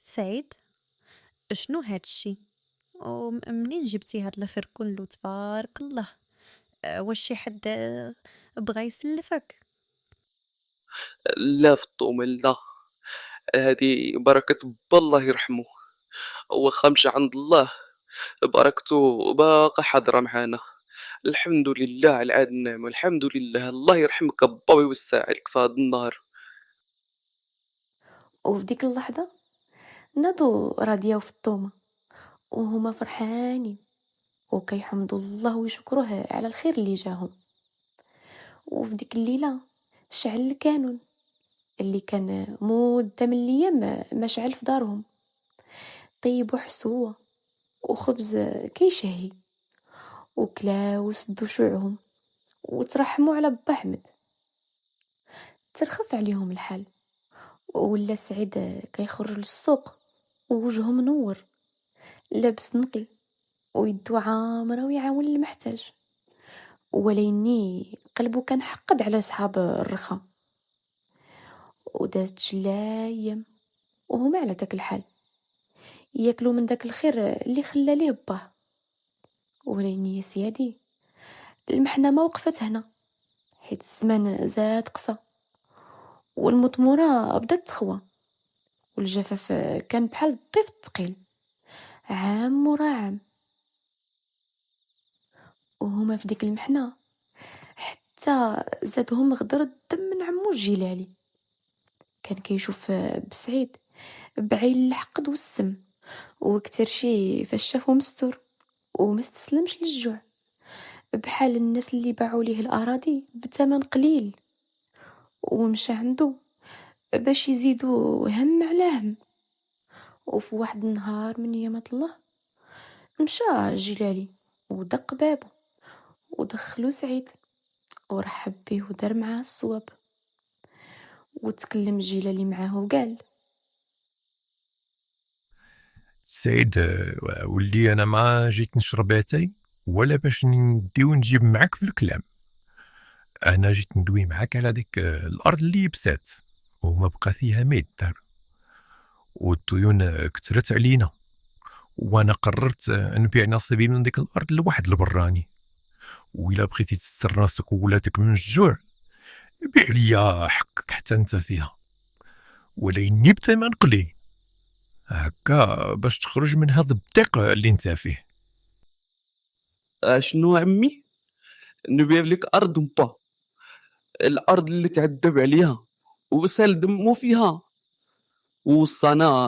سعيد، شنو هاد الشي؟ ومنين جبتي هاد الفر كلو تبارك الله؟ واش شي حد بغا يسلفك؟ لا فطومة لا، هذه بركة با الله يرحمه. واخا مشى عند الله بركته باقا حاضرة معانا. الحمد لله على هاد النعمة، الحمد لله. الله يرحمك با ويوسع عليك في هاد النهار. وفي ديك اللحظة نادوا رادية وفطومة وهما فرحانين وكيحمدوا الله ويشكروه على الخير اللي جاهم. وفي ديك الليلة شعل الكانون اللي كان مدة من الأيام ما شعل في دارهم، طيبوا حسوة وخبز كيشهي وكلاو وسدوا شوعهم وترحموا على با أحمد. ترخف عليهم الحال ولا سعيد كيخرج للسوق ووجهه منور، لابس نقي ويدو عامرة ويعاون المحتاج، وليني قلبه كان حقد على صحاب الرخا. ودازت شلايم وهما على داك الحال ياكلوا من داك الخير اللي خلى ليه باه. وليني يا سيادي المحنة ما وقفت هنا، حيت الزمان زاد قصى والمطمورة بدات تخوى، والجفاف كان بحال الضيف الثقيل عام ورا عام. وهما في ديك المحنة حتى زادهم غدر الدم من عمو الجيلالي، كان كيشوف بسعيد بعين الحقد والسم، وكتر شي فاش شافو مستور وما استسلمش للجوع، بحال الناس اللي باعوا ليه الأراضي بثمن قليل ومشى عنده باش يزيدو هم على هم. وفي واحد النهار من ايامات الله مشى جلالي ودق بابه ودخلو سعيد ورحب بيه ودار معاه الصواب. وتكلم جلالي معاه وقال: سعيد، ولدي انا ما جيت نشرب اتاي ولا باش نديو نجيب معاك في الكلام. انا جيت ندوي معاك على ديك الارض اللي يبسات وما بقى فيها ما يدار، والديون كثرت علينا، وانا قررت نبيع نصيبي من ديك الارض لواحد البراني. وإلا بغيتي تستر راسك وولادك من الجوع بيع ليا حقك حتى انت فيها، وليني بثمن قليل هكا باش تخرج من هذا الضيق اللي انت فيه. شنو عمي؟ نبيع لك أرض با، الأرض اللي تعذب عليها وسال دمه فيها ووصانا